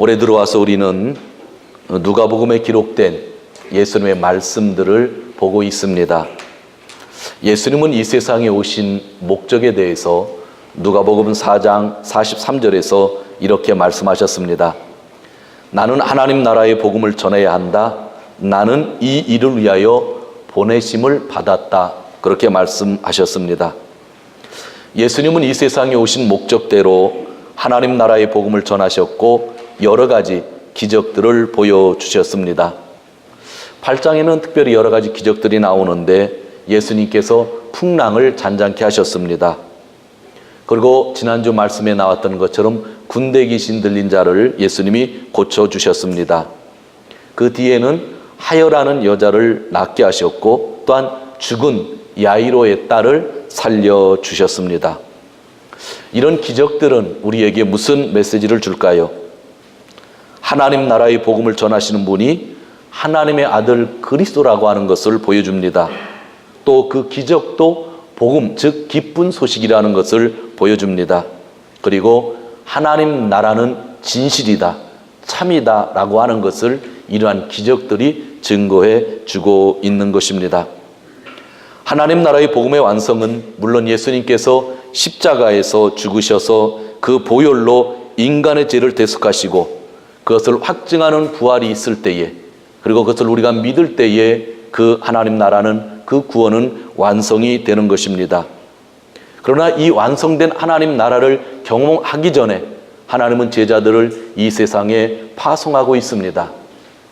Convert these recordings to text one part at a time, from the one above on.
올해 들어와서 우리는 누가복음에 기록된 예수님의 말씀들을 보고 있습니다. 예수님은 이 세상에 오신 목적에 대해서 누가복음 4장 43절에서 이렇게 말씀하셨습니다. 나는 하나님 나라의 복음을 전해야 한다. 나는 이 일을 위하여 보내심을 받았다. 그렇게 말씀하셨습니다. 예수님은 이 세상에 오신 목적대로 하나님 나라의 복음을 전하셨고 여러 가지 기적들을 보여주셨습니다. 8장에는 특별히 여러 가지 기적들이 나오는데 예수님께서 풍랑을 잔잔케 하셨습니다. 그리고 지난주 말씀에 나왔던 것처럼 군대 귀신 들린 자를 예수님이 고쳐주셨습니다. 그 뒤에는 하여라는 여자를 낫게 하셨고 또한 죽은 야이로의 딸을 살려주셨습니다. 이런 기적들은 우리에게 무슨 메시지를 줄까요? 하나님 나라의 복음을 전하시는 분이 하나님의 아들 그리스도라고 하는 것을 보여줍니다. 또 그 기적도 복음, 즉 기쁜 소식이라는 것을 보여줍니다. 그리고 하나님 나라는 진실이다, 참이다 라고 하는 것을 이러한 기적들이 증거해 주고 있는 것입니다. 하나님 나라의 복음의 완성은 물론 예수님께서 십자가에서 죽으셔서 그 보혈로 인간의 죄를 대속하시고 그것을 확증하는 부활이 있을 때에, 그리고 그것을 우리가 믿을 때에 그 하나님 나라는, 그 구원은 완성이 되는 것입니다. 그러나 이 완성된 하나님 나라를 경험하기 전에 하나님은 제자들을 이 세상에 파송하고 있습니다.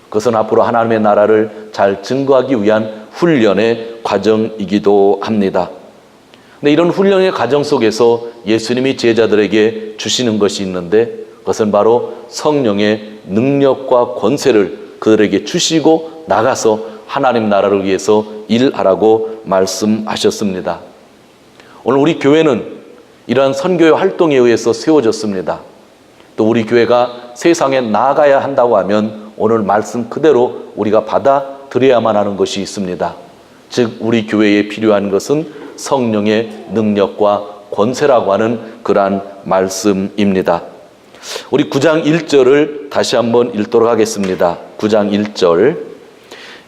그것은 앞으로 하나님의 나라를 잘 증거하기 위한 훈련의 과정이기도 합니다. 근데 이런 훈련의 과정 속에서 예수님이 제자들에게 주시는 것이 있는데 그것은 바로 성령의 능력과 권세를 그들에게 주시고 나가서 하나님 나라를 위해서 일하라고 말씀하셨습니다. 오늘 우리 교회는 이러한 선교의 활동에 의해서 세워졌습니다. 또 우리 교회가 세상에 나아가야 한다고 하면 오늘 말씀 그대로 우리가 받아들여야만 하는 것이 있습니다. 즉 우리 교회에 필요한 것은 성령의 능력과 권세라고 하는 그러한 말씀입니다. 우리 9장 1절을 다시 한번 읽도록 하겠습니다. 9장 1절.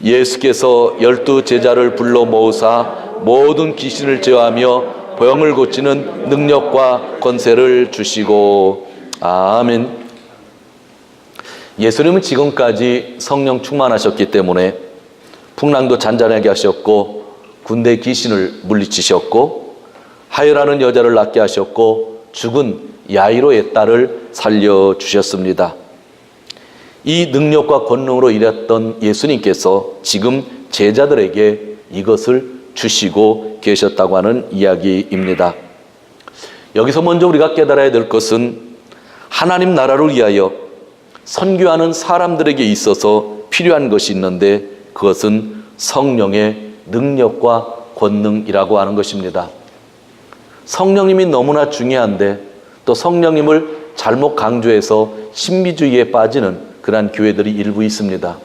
예수께서 12 제자를 불러 모으사 모든 귀신을 제어하며 병을 고치는 능력과 권세를 주시고. 아멘. 예수님은 지금까지 성령 충만하셨기 때문에 풍랑도 잔잔하게 하셨고 군대 귀신을 물리치셨고 하여라는 여자를 낫게 하셨고 죽은 야이로의 딸을 살려주셨습니다. 이 능력과 권능으로 일했던 예수님께서 지금 제자들에게 이것을 주시고 계셨다고 하는 이야기입니다. 여기서 먼저 우리가 깨달아야 될 것은 하나님 나라를 위하여 선교하는 사람들에게 있어서 필요한 것이 있는데 그것은 성령의 능력과 권능이라고 하는 것입니다. 성령님이 너무나 중요한데 또 성령님을 잘못 강조해서 신비주의에 빠지는 그러한 교회들이 일부 있습니다.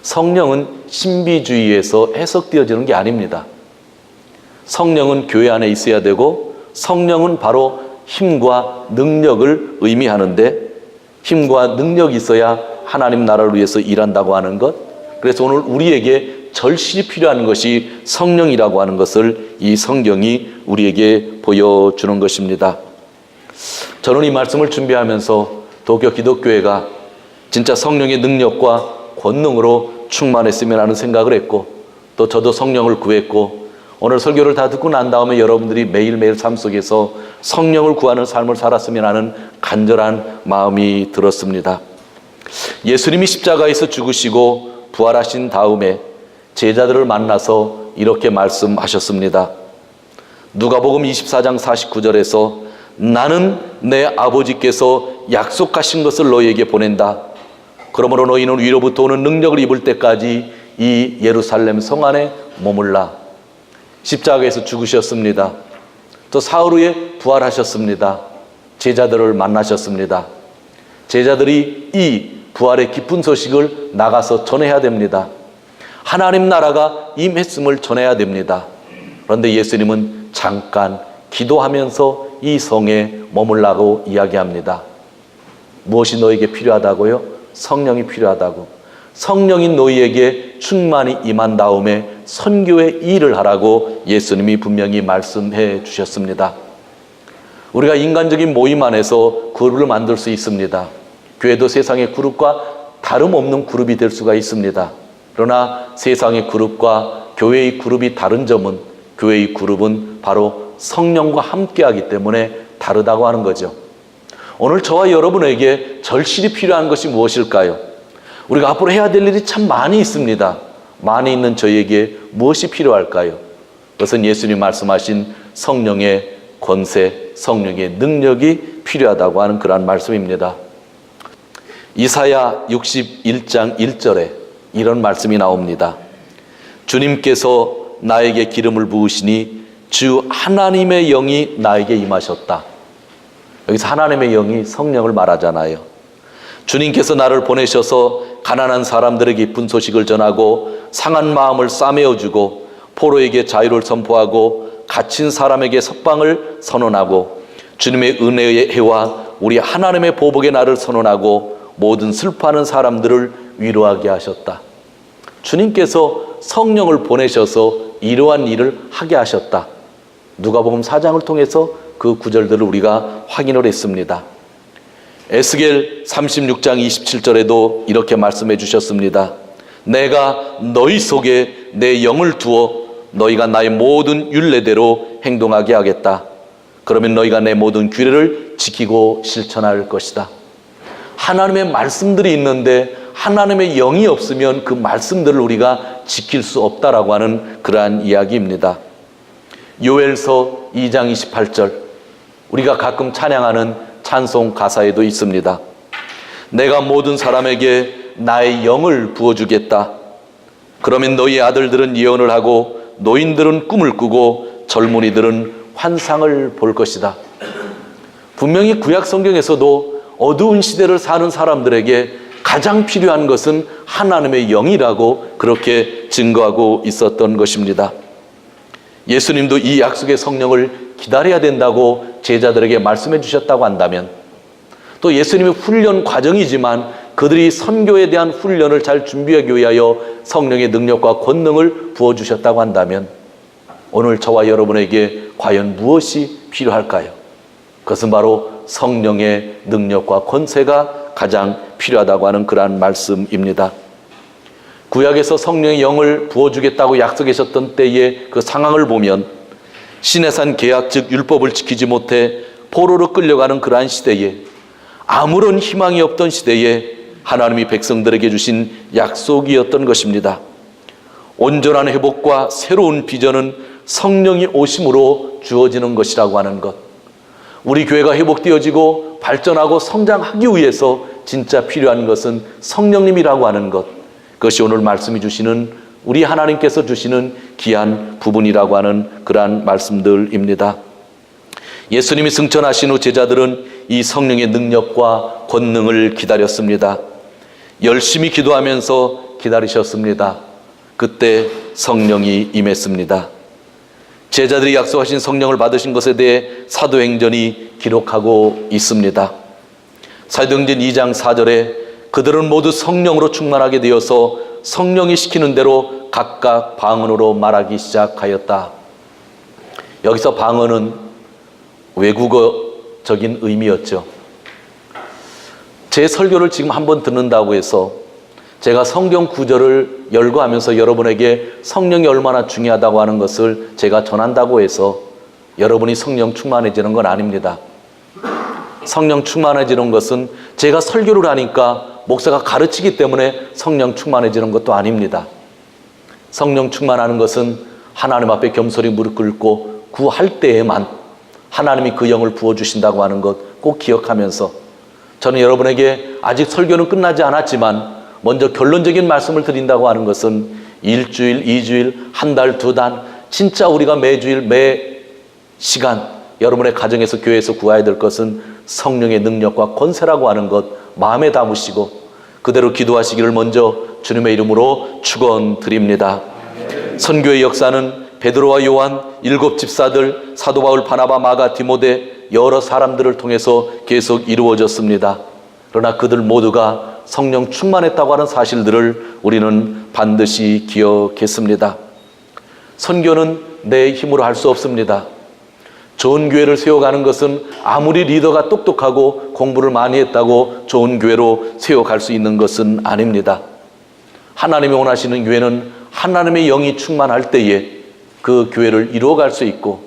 성령은 신비주의에서 해석되어지는 게 아닙니다. 성령은 교회 안에 있어야 되고 성령은 바로 힘과 능력을 의미하는데 힘과 능력이 있어야 하나님 나라를 위해서 일한다고 하는 것. 그래서 오늘 우리에게 절실히 필요한 것이 성령이라고 하는 것을 이 성경이 우리에게 보여주는 것입니다. 저는 이 말씀을 준비하면서 도쿄 기독교회가 진짜 성령의 능력과 권능으로 충만했으면 하는 생각을 했고 또 저도 성령을 구했고 오늘 설교를 다 듣고 난 다음에 여러분들이 매일매일 삶 속에서 성령을 구하는 삶을 살았으면 하는 간절한 마음이 들었습니다. 예수님이 십자가에서 죽으시고 부활하신 다음에 제자들을 만나서 이렇게 말씀하셨습니다. 누가복음 24장 49절에서 나는 내 아버지께서 약속하신 것을 너희에게 보낸다. 그러므로 너희는 위로부터 오는 능력을 입을 때까지 이 예루살렘 성 안에 머물라. 십자가에서 죽으셨습니다. 또 사흘 후에 부활하셨습니다. 제자들을 만나셨습니다. 제자들이 이 부활의 기쁜 소식을 나가서 전해야 됩니다. 하나님 나라가 임했음을 전해야 됩니다. 그런데 예수님은 잠깐 기도하면서 이 성에 머물라고 이야기합니다. 무엇이 너에게 필요하다고요? 성령이 필요하다고. 성령이 너희에게 충만히 임한 다음에 선교의 일을 하라고 예수님이 분명히 말씀해 주셨습니다. 우리가 인간적인 모임 안에서 그룹을 만들 수 있습니다. 교회도 세상의 그룹과 다름없는 그룹이 될 수가 있습니다. 그러나 세상의 그룹과 교회의 그룹이 다른 점은 교회의 그룹은 바로 성령과 함께하기 때문에 다르다고 하는 거죠. 오늘 저와 여러분에게 절실히 필요한 것이 무엇일까요? 우리가 앞으로 해야 될 일이 참 많이 있습니다. 많이 있는 저희에게 무엇이 필요할까요? 그것은 예수님 말씀하신 성령의 권세, 성령의 능력이 필요하다고 하는 그러한 말씀입니다. 이사야 61장 1절에 이런 말씀이 나옵니다. 주님께서 나에게 기름을 부으시니 주 하나님의 영이 나에게 임하셨다. 여기서 하나님의 영이 성령을 말하잖아요. 주님께서 나를 보내셔서 가난한 사람들에게 기쁜 소식을 전하고 상한 마음을 싸매어주고 포로에게 자유를 선포하고 갇힌 사람에게 석방을 선언하고 주님의 은혜의 해와 우리 하나님의 보복의 날을 선언하고 모든 슬퍼하는 사람들을 위로하게 하셨다. 주님께서 성령을 보내셔서 이러한 일을 하게 하셨다. 누가복음 4장을 통해서 그 구절들을 우리가 확인을 했습니다. 에스겔 36장 27절에도 이렇게 말씀해 주셨습니다. 내가 너희 속에 내 영을 두어 너희가 나의 모든 율례대로 행동하게 하겠다. 그러면 너희가 내 모든 규례를 지키고 실천할 것이다. 하나님의 말씀들이 있는데 하나님의 영이 없으면 그 말씀들을 우리가 지킬 수 없다라고 하는 그러한 이야기입니다. 요엘서 2장 28절, 우리가 가끔 찬양하는 찬송 가사에도 있습니다. 내가 모든 사람에게 나의 영을 부어주겠다. 그러면 너희 아들들은 예언을 하고 노인들은 꿈을 꾸고 젊은이들은 환상을 볼 것이다. 분명히 구약 성경에서도 어두운 시대를 사는 사람들에게 가장 필요한 것은 하나님의 영이라고 그렇게 증거하고 있었던 것입니다. 예수님도 이 약속의 성령을 기다려야 된다고 제자들에게 말씀해 주셨다고 한다면, 또 예수님의 훈련 과정이지만 그들이 선교에 대한 훈련을 잘 준비하기 위하여 성령의 능력과 권능을 부어주셨다고 한다면 오늘 저와 여러분에게 과연 무엇이 필요할까요? 그것은 바로 성령의 능력과 권세가 가장 필요하다고 하는 그러한 말씀입니다. 구약에서 성령의 영을 부어주겠다고 약속하셨던 때의 그 상황을 보면 시내산 계약 즉 율법을 지키지 못해 포로로 끌려가는 그러한 시대에, 아무런 희망이 없던 시대에 하나님이 백성들에게 주신 약속이었던 것입니다. 온전한 회복과 새로운 비전은 성령이 오심으로 주어지는 것이라고 하는 것. 우리 교회가 회복되어지고 발전하고 성장하기 위해서 진짜 필요한 것은 성령님이라고 하는 것. 그것이 오늘 말씀이 주시는, 우리 하나님께서 주시는 귀한 부분이라고 하는 그러한 말씀들입니다. 예수님이 승천하신 후 제자들은 이 성령의 능력과 권능을 기다렸습니다. 열심히 기도하면서 기다리셨습니다. 그때 성령이 임했습니다. 제자들이 약속하신 성령을 받으신 것에 대해 사도행전이 기록하고 있습니다. 사도행전 2장 4절에 그들은 모두 성령으로 충만하게 되어서 성령이 시키는 대로 각각 방언으로 말하기 시작하였다. 여기서 방언은 외국어적인 의미였죠. 제 설교를 지금 한번 듣는다고 해서 제가 성경 구절을 열거하면서 여러분에게 성령이 얼마나 중요하다고 하는 것을 제가 전한다고 해서 여러분이 성령 충만해지는 건 아닙니다. 성령 충만해지는 것은 제가 설교를 하니까 목사가 가르치기 때문에 성령 충만해지는 것도 아닙니다. 성령 충만하는 것은 하나님 앞에 겸손히 무릎 꿇고 구할 때에만 하나님이 그 영을 부어주신다고 하는 것 꼭 기억하면서, 저는 여러분에게 아직 설교는 끝나지 않았지만 먼저 결론적인 말씀을 드린다고 하는 것은 일주일, 2주일, 한 달, 2달, 진짜 우리가 매주일, 매 시간 여러분의 가정에서 교회에서 구해야 될 것은 성령의 능력과 권세라고 하는 것 마음에 담으시고 그대로 기도하시기를 먼저 주님의 이름으로 축원드립니다. 선교의 역사는 베드로와 요한, 7 집사들, 사도 바울, 바나바, 마가, 디모데 여러 사람들을 통해서 계속 이루어졌습니다. 그러나 그들 모두가 성령 충만했다고 하는 사실들을 우리는 반드시 기억했습니다. 선교는 내 힘으로 할 수 없습니다. 좋은 교회를 세워가는 것은 아무리 리더가 똑똑하고 공부를 많이 했다고 좋은 교회로 세워갈 수 있는 것은 아닙니다. 하나님이 원하시는 교회는 하나님의 영이 충만할 때에 그 교회를 이루어갈 수 있고,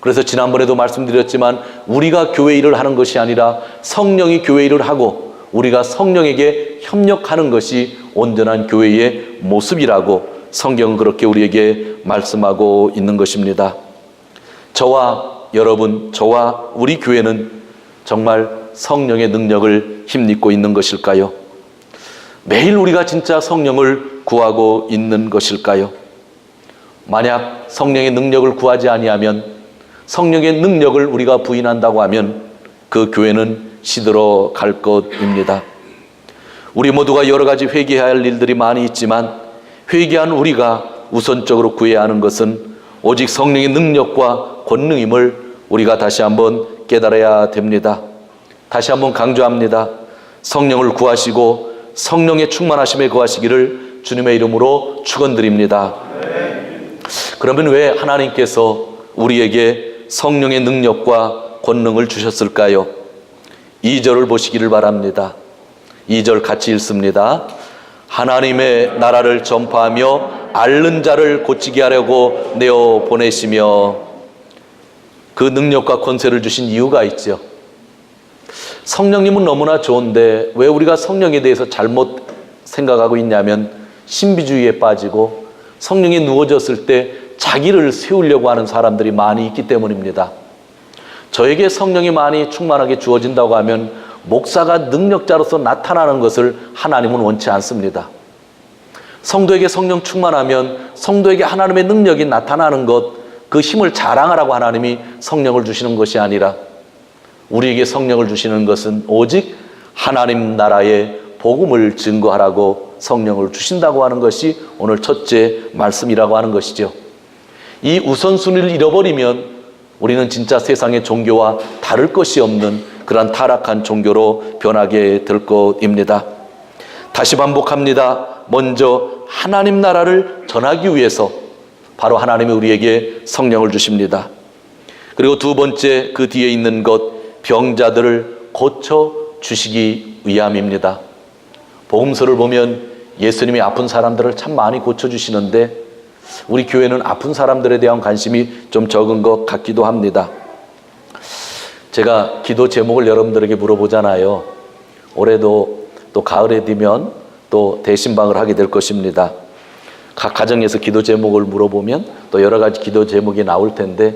그래서 지난번에도 말씀드렸지만 우리가 교회 일을 하는 것이 아니라 성령이 교회 일을 하고 우리가 성령에게 협력하는 것이 온전한 교회의 모습이라고 성경은 그렇게 우리에게 말씀하고 있는 것입니다. 저와 여러분, 저와 우리 교회는 정말 성령의 능력을 힘입고 있는 것일까요? 매일 우리가 진짜 성령을 구하고 있는 것일까요? 만약 성령의 능력을 구하지 아니하면, 성령의 능력을 우리가 부인한다고 하면 그 교회는 시들어 갈 것입니다. 우리 모두가 여러 가지 회개해야 할 일들이 많이 있지만 회개한 우리가 우선적으로 구해야 하는 것은 오직 성령의 능력과 권능임을 우리가 다시 한번 깨달아야 됩니다. 다시 한번 강조합니다. 성령을 구하시고 성령의 충만하심에 거하시기를 주님의 이름으로 축원드립니다. 그러면 왜 하나님께서 우리에게 성령의 능력과 권능을 주셨을까요? 2절을 보시기를 바랍니다. 2절 같이 읽습니다. 하나님의 나라를 전파하며 앓는 자를 고치게 하려고 내어 보내시며. 그 능력과 권세를 주신 이유가 있죠. 성령님은 너무나 좋은데 왜 우리가 성령에 대해서 잘못 생각하고 있냐면 신비주의에 빠지고 성령이 누워졌을 때 자기를 세우려고 하는 사람들이 많이 있기 때문입니다. 저에게 성령이 많이 충만하게 주어진다고 하면 목사가 능력자로서 나타나는 것을 하나님은 원치 않습니다. 성도에게 성령 충만하면 성도에게 하나님의 능력이 나타나는 것, 그 힘을 자랑하라고 하나님이 성령을 주시는 것이 아니라 우리에게 성령을 주시는 것은 오직 하나님 나라의 복음을 증거하라고 성령을 주신다고 하는 것이 오늘 첫째 말씀이라고 하는 것이죠. 이 우선순위를 잃어버리면 우리는 진짜 세상의 종교와 다를 것이 없는 그러한 타락한 종교로 변하게 될 것입니다. 다시 반복합니다. 먼저 하나님 나라를 전하기 위해서 바로 하나님이 우리에게 성령을 주십니다. 그리고 두 번째, 그 뒤에 있는 것, 병자들을 고쳐주시기 위함입니다. 복음서를 보면 예수님이 아픈 사람들을 참 많이 고쳐주시는데 우리 교회는 아픈 사람들에 대한 관심이 좀 적은 것 같기도 합니다. 제가 기도 제목을 여러분들에게 물어보잖아요. 올해도 또 가을에 되면 또 대신방을 하게 될 것입니다. 각 가정에서 기도 제목을 물어보면 또 여러 가지 기도 제목이 나올 텐데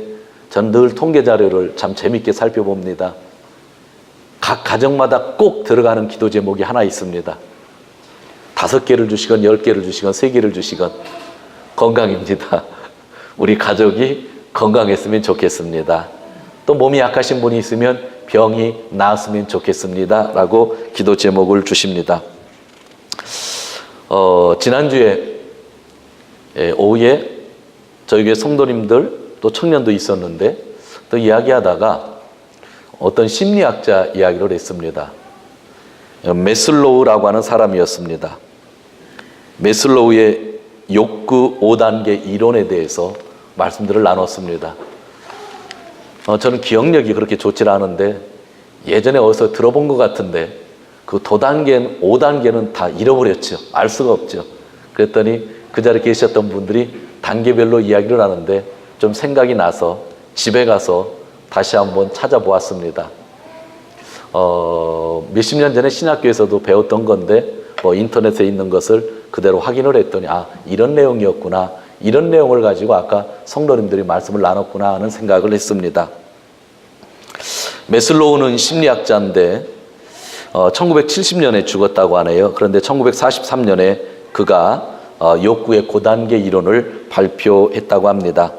전 늘 통계 자료를 참 재밌게 살펴봅니다. 각 가정마다 꼭 들어가는 기도 제목이 하나 있습니다. 5개를 주시건 10개를 주시건 3개를 주시건 건강입니다. 우리 가족이 건강했으면 좋겠습니다. 또 몸이 약하신 분이 있으면 병이 나았으면 좋겠습니다 라고 기도 제목을 주십니다. 지난주에 오후에 저희 교회 성도님들 또 청년도 있었는데 또 이야기하다가 어떤 심리학자 이야기를 했습니다. 메슬로우라고 하는 사람이었습니다. 메슬로우의 욕구 5단계 이론에 대해서 말씀들을 나눴습니다. 저는 기억력이 그렇게 좋지 않은데 예전에 어디서 들어본 것 같은데 그 5단계는 다 잃어버렸죠. 알 수가 없죠. 그랬더니 그 자리에 계셨던 분들이 단계별로 이야기를 하는데 좀 생각이 나서 집에 가서 다시 한번 찾아보았습니다. 몇십 년 전에 신학교에서도 배웠던 건데 인터넷에 있는 것을 그대로 확인을 했더니 이런 내용이었구나, 이런 내용을 가지고 아까 성도님들이 말씀을 나눴구나 하는 생각을 했습니다. 메슬로우는 심리학자인데 1970년에 죽었다고 하네요. 그런데 1943년에 그가 욕구의 고단계 이론을 발표했다고 합니다.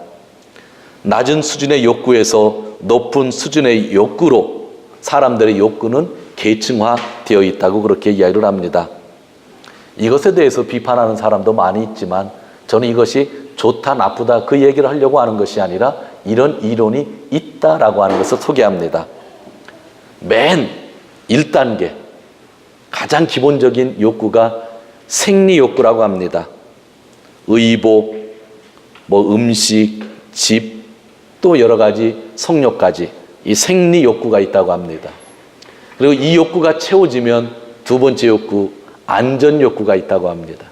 낮은 수준의 욕구에서 높은 수준의 욕구로 사람들의 욕구는 계층화되어 있다고 그렇게 이야기를 합니다. 이것에 대해서 비판하는 사람도 많이 있지만 저는 이것이 좋다 나쁘다 그 얘기를 하려고 하는 것이 아니라 이런 이론이 있다라고 하는 것을 소개합니다. 맨 1단계 가장 기본적인 욕구가 생리 욕구라고 합니다. 의복, 음식, 집, 또 여러 가지 성욕까지 이 생리 욕구가 있다고 합니다. 그리고 이 욕구가 채워지면 두 번째 욕구, 안전 욕구가 있다고 합니다.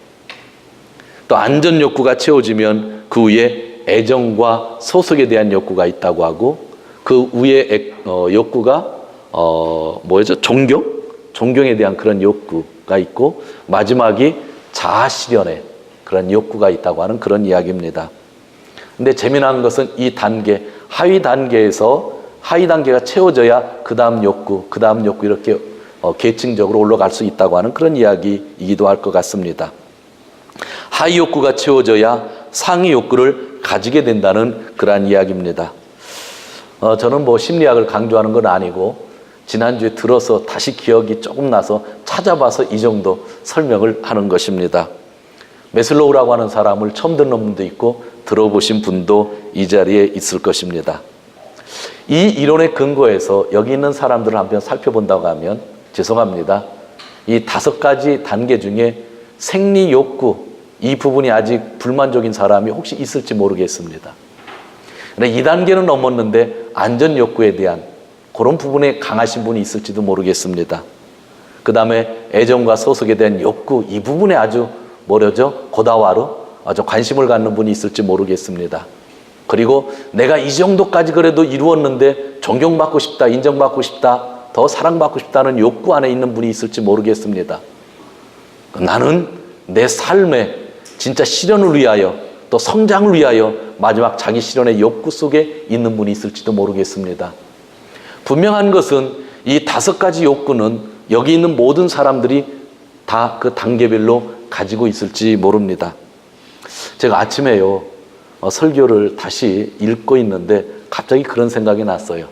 또 안전 욕구가 채워지면 그 위에 애정과 소속에 대한 욕구가 있다고 하고, 그 위에 욕구가 존경에 대한 그런 욕구가 있고, 마지막이 자아 실현의 그런 욕구가 있다고 하는 그런 이야기입니다. 근데 재미난 것은 이 단계, 하위 단계가 채워져야 그 다음 욕구 이렇게 계층적으로 올라갈 수 있다고 하는 그런 이야기이기도 할 것 같습니다. 하위 욕구가 채워져야 상위 욕구를 가지게 된다는 그러한 이야기입니다. 저는 심리학을 강조하는 건 아니고 지난주에 들어서 다시 기억이 조금 나서 찾아봐서 이 정도 설명을 하는 것입니다. 메슬로우라고 하는 사람을 처음 듣는 분도 있고 들어보신 분도 이 자리에 있을 것입니다. 이 이론에 근거해서 여기 있는 사람들을 한번 살펴본다고 하면, 죄송합니다, 이 5가지 단계 중에 생리 욕구, 이 부분이 아직 불만족인 사람이 혹시 있을지 모르겠습니다. 근데 2단계는 넘었는데 안전 욕구에 대한 그런 부분에 강하신 분이 있을지도 모르겠습니다. 그 다음에 애정과 소속에 대한 욕구, 이 부분에 아주 고다와로 아주 관심을 갖는 분이 있을지 모르겠습니다. 그리고 내가 이 정도까지 그래도 이루었는데 존경받고 싶다, 인정받고 싶다, 더 사랑받고 싶다는 욕구 안에 있는 분이 있을지 모르겠습니다. 나는 내 삶에 진짜 실현을 위하여, 또 성장을 위하여 마지막 자기 실현의 욕구 속에 있는 분이 있을지도 모르겠습니다. 분명한 것은 이 5가지 욕구는 여기 있는 모든 사람들이 다 그 단계별로 가지고 있을지 모릅니다. 제가 아침에요, 설교를 다시 읽고 있는데 갑자기 그런 생각이 났어요.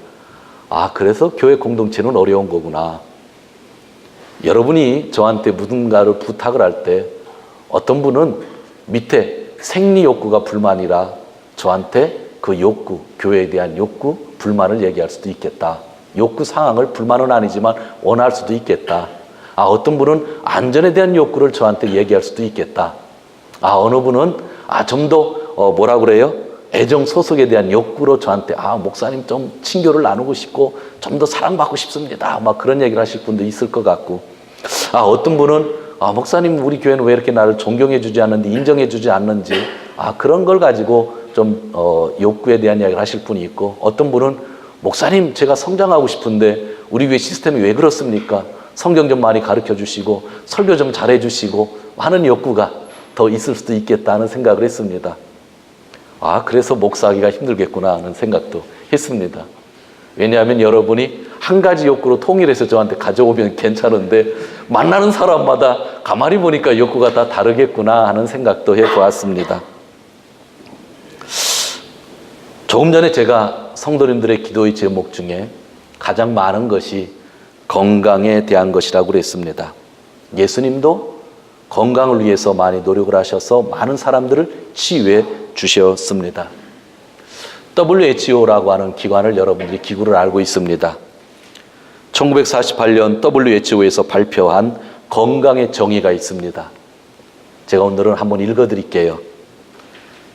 그래서 교회 공동체는 어려운 거구나. 여러분이 저한테 무언가를 부탁을 할 때 어떤 분은 밑에 생리 욕구가 불만이라 저한테 그 욕구, 교회에 대한 욕구, 불만을 얘기할 수도 있겠다. 욕구 상황을 불만은 아니지만 원할 수도 있겠다. 어떤 분은 안전에 대한 욕구를 저한테 얘기할 수도 있겠다. 어느 분은 좀 더 애정 소속에 대한 욕구로 저한테 목사님 좀 친교를 나누고 싶고 좀 더 사랑받고 싶습니다. 그런 얘기를 하실 분도 있을 것 같고, 어떤 분은 목사님 우리 교회는 왜 이렇게 나를 존경해 주지 않는지, 인정해 주지 않는지, 그런 걸 가지고 좀 욕구에 대한 이야기를 하실 분이 있고, 어떤 분은 목사님 제가 성장하고 싶은데 우리 교회 시스템이 왜 그렇습니까? 성경 좀 많이 가르쳐 주시고 설교 좀 잘해 주시고 하는 욕구가 더 있을 수도 있겠다는 생각을 했습니다. 그래서 목사하기가 힘들겠구나 하는 생각도 했습니다. 왜냐하면 여러분이 한 가지 욕구로 통일해서 저한테 가져오면 괜찮은데 만나는 사람마다 가만히 보니까 욕구가 다 다르겠구나 하는 생각도 해보았습니다. 조금 전에 제가 성도님들의 기도의 제목 중에 가장 많은 것이 건강에 대한 것이라고 그랬습니다. 예수님도 건강을 위해서 많이 노력을 하셔서 많은 사람들을 치유해 주셨습니다. WHO라고 하는 기관을 여러분들이 기구를 알고 있습니다. 1948년 WHO에서 발표한 건강의 정의가 있습니다. 제가 오늘은 한번 읽어드릴게요.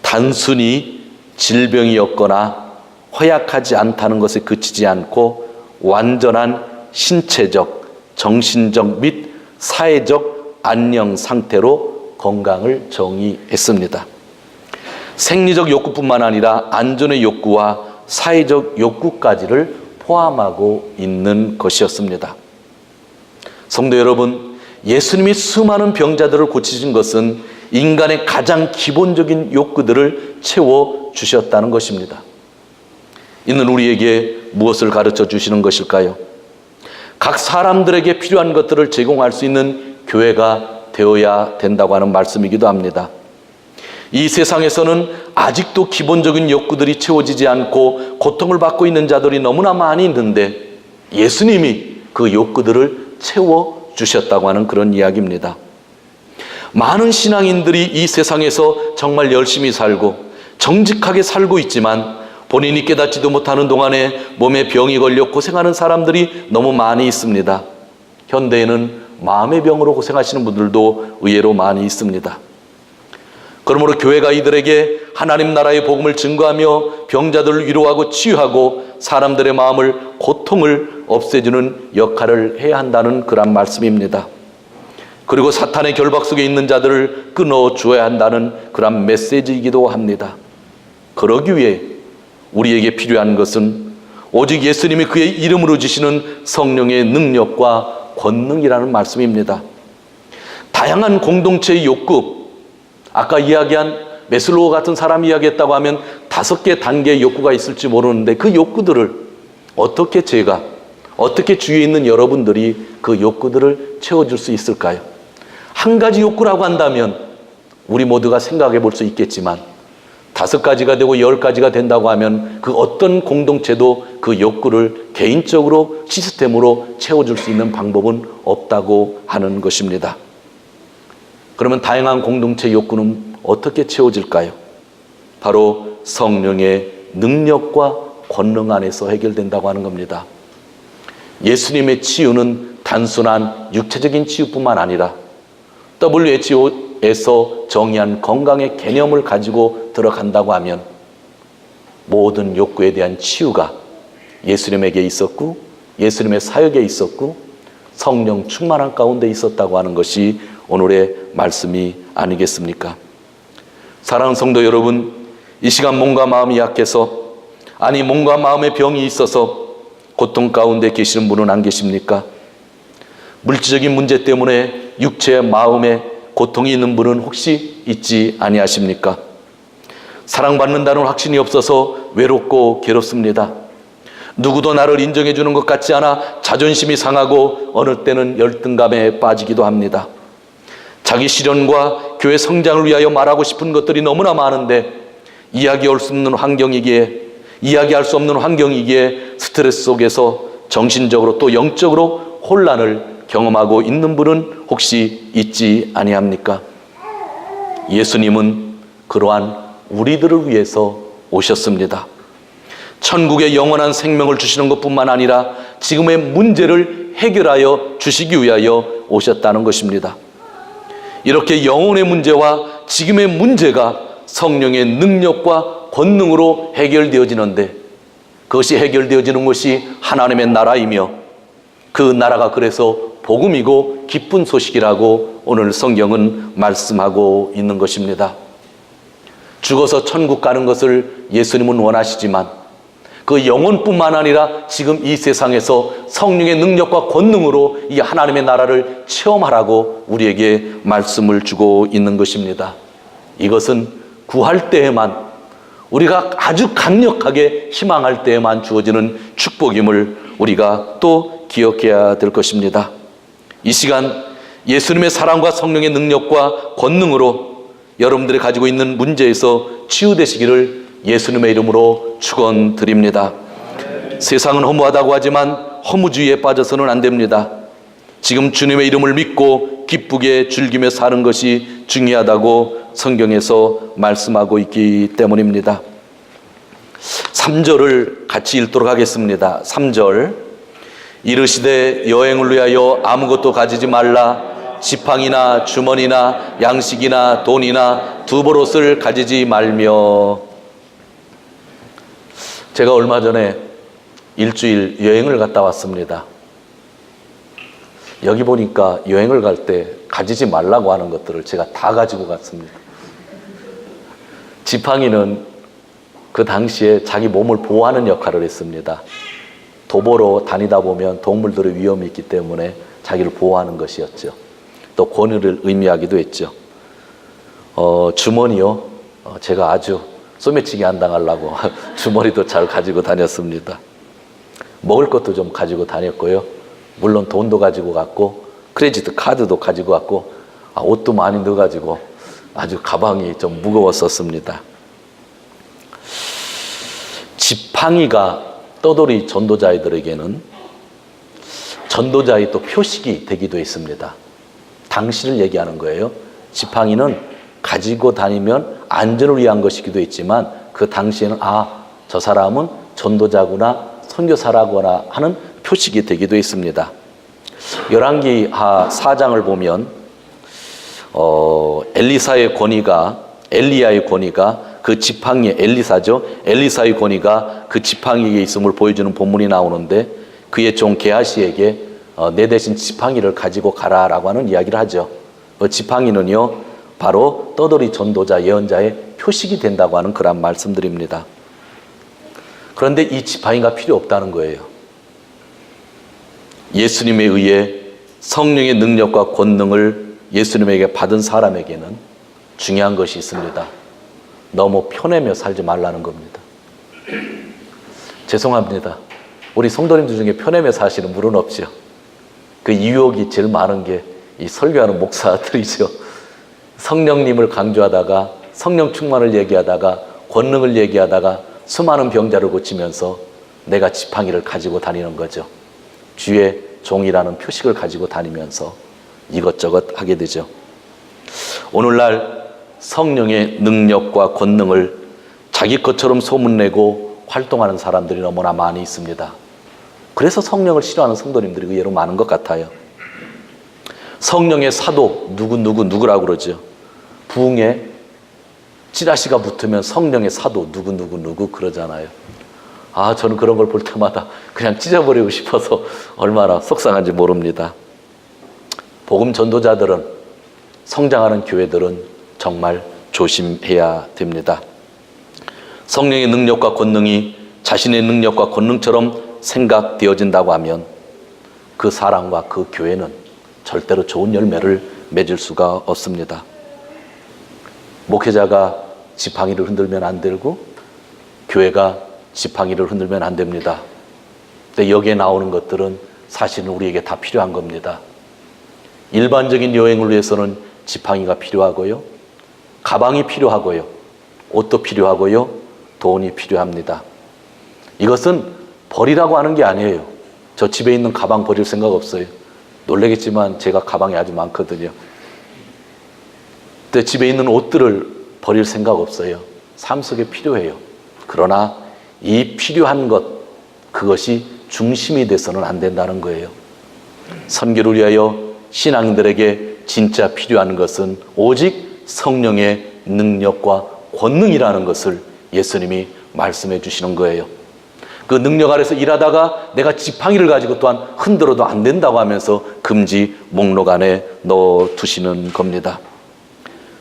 단순히 질병이 없거나 허약하지 않다는 것에 그치지 않고 완전한 신체적, 정신적 및 사회적 안녕 상태로 건강을 정의했습니다. 생리적 욕구뿐만 아니라 안전의 욕구와 사회적 욕구까지를 포함하고 있는 것이었습니다. 성도 여러분, 예수님이 수많은 병자들을 고치신 것은 인간의 가장 기본적인 욕구들을 채워주셨다는 것입니다. 이는 우리에게 무엇을 가르쳐 주시는 것일까요? 각 사람들에게 필요한 것들을 제공할 수 있는 교회가 되어야 된다고 하는 말씀이기도 합니다. 이 세상에서는 아직도 기본적인 욕구들이 채워지지 않고 고통을 받고 있는 자들이 너무나 많이 있는데 예수님이 그 욕구들을 채워주셨다고 하는 그런 이야기입니다. 많은 신앙인들이 이 세상에서 정말 열심히 살고 정직하게 살고 있지만 본인이 깨닫지도 못하는 동안에 몸에 병이 걸려 고생하는 사람들이 너무 많이 있습니다. 현대에는 마음의 병으로 고생하시는 분들도 의외로 많이 있습니다. 그러므로 교회가 이들에게 하나님 나라의 복음을 증거하며 병자들을 위로하고 치유하고 사람들의 마음을, 고통을 없애주는 역할을 해야 한다는 그런 말씀입니다. 그리고 사탄의 결박 속에 있는 자들을 끊어줘야 한다는 그런 메시지이기도 합니다. 그러기 위해 우리에게 필요한 것은 오직 예수님이 그의 이름으로 주시는 성령의 능력과 권능이라는 말씀입니다. 다양한 공동체의 욕구, 아까 이야기한 메슬로우 같은 사람이 이야기했다고 하면 5개 단계의 욕구가 있을지 모르는데 그 욕구들을 어떻게 제가, 어떻게 주위에 있는 여러분들이 그 욕구들을 채워줄 수 있을까요? 한 가지 욕구라고 한다면 우리 모두가 생각해 볼 수 있겠지만 5가지가 되고 10가지가 된다고 하면 그 어떤 공동체도 그 욕구를 개인적으로 시스템으로 채워줄 수 있는 방법은 없다고 하는 것입니다. 그러면 다양한 공동체 욕구는 어떻게 채워질까요? 바로 성령의 능력과 권능 안에서 해결된다고 하는 겁니다. 예수님의 치유는 단순한 육체적인 치유뿐만 아니라 WHO에서 정의한 건강의 개념을 가지고 들어간다고 하면 모든 욕구에 대한 치유가 예수님에게 있었고 예수님의 사역에 있었고 성령 충만한 가운데 있었다고 하는 것이 오늘의 말씀이 아니겠습니까? 사랑하는 성도 여러분, 이 시간 몸과 마음이 약해서, 아니 몸과 마음의 병이 있어서 고통 가운데 계시는 분은 안 계십니까? 물질적인 문제 때문에 육체, 마음에 고통이 있는 분은 혹시 있지 아니하십니까? 사랑받는다는 확신이 없어서 외롭고 괴롭습니다. 누구도 나를 인정해 주는 것 같지 않아 자존심이 상하고 어느 때는 열등감에 빠지기도 합니다. 자기 실현과 교회 성장을 위하여 말하고 싶은 것들이 너무나 많은데 이야기할 수 없는 환경이기에, 이야기할 수 없는 환경이기에 스트레스 속에서 정신적으로 또 영적으로 혼란을 경험하고 있는 분은 혹시 있지 아니합니까? 예수님은 그러한 우리들을 위해서 오셨습니다. 천국의 영원한 생명을 주시는 것뿐만 아니라 지금의 문제를 해결하여 주시기 위하여 오셨다는 것입니다. 이렇게 영혼의 문제와 지금의 문제가 성령의 능력과 권능으로 해결되어지는데, 그것이 해결되어지는 것이 하나님의 나라이며 그 나라가 그래서 복음이고 기쁜 소식이라고 오늘 성경은 말씀하고 있는 것입니다. 죽어서 천국 가는 것을 예수님은 원하시지만 그 영혼뿐만 아니라 지금 이 세상에서 성령의 능력과 권능으로 이 하나님의 나라를 체험하라고 우리에게 말씀을 주고 있는 것입니다. 이것은 구할 때에만, 우리가 아주 강력하게 희망할 때에만 주어지는 축복임을 우리가 또 기억해야 될 것입니다. 이 시간 예수님의 사랑과 성령의 능력과 권능으로 여러분들이 가지고 있는 문제에서 치유되시기를 예수님의 이름으로 축원드립니다. 세상은 허무하다고 하지만 허무주의에 빠져서는 안 됩니다. 지금 주님의 이름을 믿고 기쁘게 즐기며 사는 것이 중요하다고 성경에서 말씀하고 있기 때문입니다. 3절을 같이 읽도록 하겠습니다. 3절. 이르시되 여행을 위하여 아무것도 가지지 말라. 지팡이나 주머니나 양식이나 돈이나 두벌옷을 가지지 말며. 제가 얼마 전에 일주일 여행을 갔다 왔습니다. 여기 보니까 여행을 갈 때 가지지 말라고 하는 것들을 제가 다 가지고 갔습니다. 지팡이는 그 당시에 자기 몸을 보호하는 역할을 했습니다. 도보로 다니다 보면 동물들의 위험이 있기 때문에 자기를 보호하는 것이었죠. 또 권위를 의미하기도 했죠. 주머니요. 제가 아주 소매치기 안 당하려고 주머니도 잘 가지고 다녔습니다. 먹을 것도 좀 가지고 다녔고요. 물론 돈도 가지고 갔고 크레디트 카드도 가지고 갔고 옷도 많이 넣어가지고 아주 가방이 좀 무거웠었습니다. 지팡이가 떠돌이 전도자들에게는 전도자의 또 표식이 되기도 했습니다. 당시를 얘기하는 거예요. 지팡이는 가지고 다니면 안전을 위한 것이기도 했지만 그 당시에는 저 사람은 전도자구나 선교사라거나 하는 표식이 되기도 했습니다. 열왕기하 4장을 보면 엘리야의 권위가 그 지팡이에 엘리사의 권위가 그 지팡이에 있음을 보여주는 본문이 나오는데 그의 종 게하시에게 내 대신 지팡이를 가지고 가라라고 하는 이야기를 하죠. 지팡이는요 바로 떠돌이 전도자 예언자의 표식이 된다고 하는 그런 말씀드립니다. 그런데 이 지팡이가 필요 없다는 거예요. 예수님에 의해 성령의 능력과 권능을 예수님에게 받은 사람에게는 중요한 것이 있습니다. 너무 편해며 살지 말라는 겁니다. 죄송합니다. 우리 성도님들 중에 편해며 사시는 분은 없죠. 그 유혹이 제일 많은 게 이 설교하는 목사들이죠. 성령님을 강조하다가 성령 충만을 얘기하다가 권능을 얘기하다가 수많은 병자를 고치면서 내가 지팡이를 가지고 다니는 거죠. 주의 종이라는 표식을 가지고 다니면서 이것저것 하게 되죠. 오늘날 성령의 능력과 권능을 자기 것처럼 소문내고 활동하는 사람들이 너무나 많이 있습니다. 그래서 성령을 싫어하는 성도님들이 의외로 많은 것 같아요. 성령의 사도 누구라고 그러죠. 부흥에 찌라시가 붙으면 성령의 사도 누구 그러잖아요. 저는 그런 걸 볼 때마다 그냥 찢어버리고 싶어서 얼마나 속상한지 모릅니다. 복음 전도자들은, 성장하는 교회들은 정말 조심해야 됩니다. 성령의 능력과 권능이 자신의 능력과 권능처럼 생각되어진다고 하면 그 사람과 그 교회는 절대로 좋은 열매를 맺을 수가 없습니다. 목회자가 지팡이를 흔들면 안 되고 교회가 지팡이를 흔들면 안 됩니다. 근데 여기에 나오는 것들은 사실은 우리에게 다 필요한 겁니다. 일반적인 여행을 위해서는 지팡이가 필요하고요, 가방이 필요하고요, 옷도 필요하고요, 돈이 필요합니다. 이것은 버리라고 하는 게 아니에요. 저 집에 있는 가방 버릴 생각 없어요. 놀라겠지만 제가 가방이 아주 많거든요. 근데 집에 있는 옷들을 버릴 생각 없어요. 삶 속에 필요해요. 그러나 이 필요한 것, 그것이 중심이 돼서는 안 된다는 거예요. 선교를 위하여 신앙인들에게 진짜 필요한 것은 오직 성령의 능력과 권능이라는 것을 예수님이 말씀해 주시는 거예요. 그 능력 아래서 일하다가 내가 지팡이를 가지고 또한 흔들어도 안 된다고 하면서 금지 목록 안에 넣어두시는 겁니다.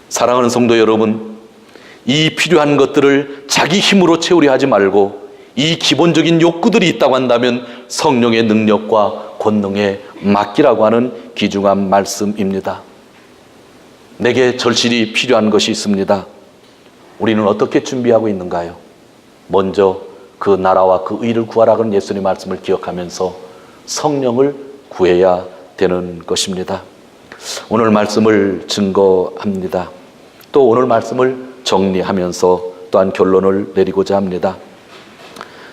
사랑하는 성도 여러분, 이 필요한 것들을 자기 힘으로 채우려 하지 말고 이 기본적인 욕구들이 있다고 한다면 성령의 능력과 권능에 맡기라고 하는 귀중한 말씀입니다. 내게 절실히 필요한 것이 있습니다. 우리는 어떻게 준비하고 있는가요? 먼저 그 나라와 그 의를 구하라 그런 예수님의 말씀을 기억하면서 성령을 구해야 되는 것입니다. 오늘 말씀을 증거합니다. 또 오늘 말씀을 정리하면서 또한 결론을 내리고자 합니다.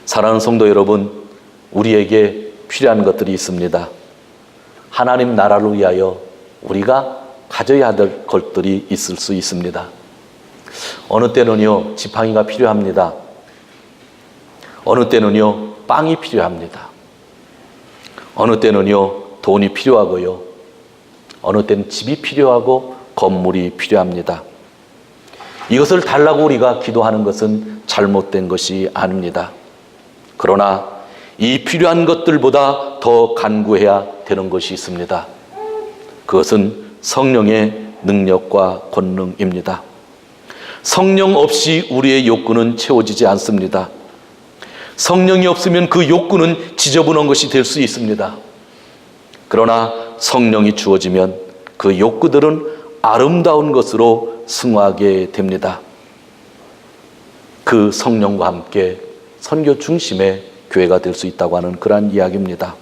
사랑하는 성도 여러분, 우리에게 필요한 것들이 있습니다. 하나님 나라를 위하여 우리가 가져야 될 것들이 있을 수 있습니다. 어느 때는요, 지팡이가 필요합니다. 어느 때는요, 빵이 필요합니다. 어느 때는요, 돈이 필요하고요. 어느 때는 집이 필요하고 건물이 필요합니다. 이것을 달라고 우리가 기도하는 것은 잘못된 것이 아닙니다. 그러나 이 필요한 것들보다 더 간구해야 되는 것이 있습니다. 그것은 성령의 능력과 권능입니다. 성령 없이 우리의 욕구는 채워지지 않습니다. 성령이 없으면 그 욕구는 지저분한 것이 될 수 있습니다. 그러나 성령이 주어지면 그 욕구들은 아름다운 것으로 승화하게 됩니다. 그 성령과 함께 선교 중심의 교회가 될 수 있다고 하는 그러한 이야기입니다.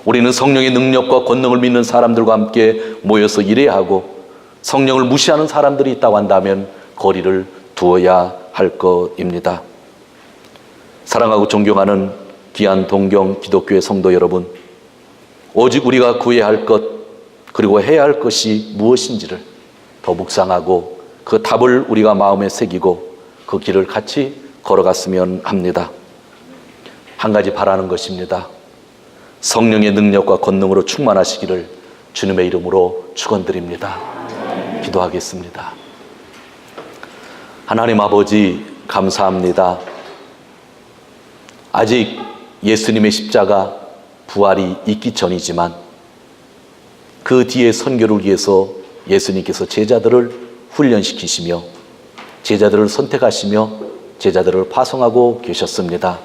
우리는 성령의 능력과 권능을 믿는 사람들과 함께 모여서 일해야 하고, 성령을 무시하는 사람들이 있다고 한다면 거리를 두어야 할 것입니다. 사랑하고 존경하는 귀한 동경 기독교의 성도 여러분, 오직 우리가 구해야 할 것, 그리고 해야 할 것이 무엇인지를 더 묵상하고 그 답을 우리가 마음에 새기고 그 길을 같이 걸어갔으면 합니다. 한 가지 바라는 것입니다. 성령의 능력과 권능으로 충만하시기를 주님의 이름으로 축원드립니다. 기도하겠습니다. 하나님 아버지 감사합니다. 아직 예수님의 십자가 부활이 있기 전이지만 그 뒤에 선교를 위해서 예수님께서 제자들을 훈련시키시며 제자들을 선택하시며 제자들을 파송하고 계셨습니다.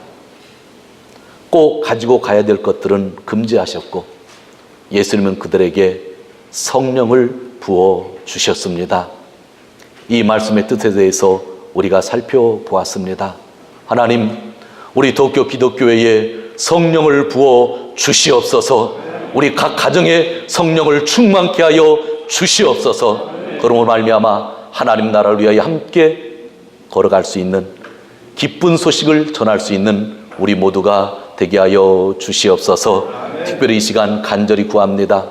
꼭 가지고 가야 될 것들은 금지하셨고 예수님은 그들에게 성령을 부어 주셨습니다. 이 말씀의 뜻에 대해서 우리가 살펴보았습니다. 하나님, 우리 도쿄 기독교회에 성령을 부어 주시옵소서. 우리 각 가정에 성령을 충만케 하여 주시옵소서. 그러므로 말미암아 하나님 나라를 위하여 함께 걸어갈 수 있는 기쁜 소식을 전할 수 있는 우리 모두가 되게 하여 주시옵소서. 특별히 이 시간 간절히 구합니다.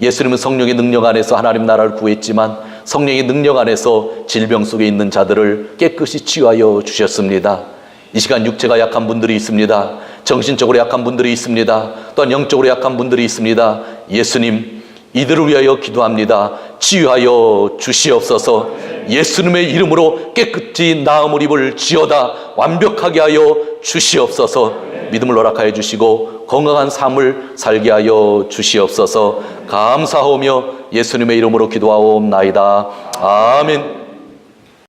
예수님은 성령의 능력 안에서 하나님 나라를 구했지만 성령의 능력 안에서 질병 속에 있는 자들을 깨끗이 치유하여 주셨습니다. 이 시간 육체가 약한 분들이 있습니다. 정신적으로 약한 분들이 있습니다. 또한 영적으로 약한 분들이 있습니다. 예수님, 이들을 위하여 기도합니다. 치유하여 주시옵소서. 예수님의 이름으로 깨끗이 나음을 입을 지어다 완벽하게 하여 주시옵소서. 믿음을 허락하여 주시고 건강한 삶을 살게 하여 주시옵소서. 감사하오며 예수님의 이름으로 기도하옵나이다. 아멘.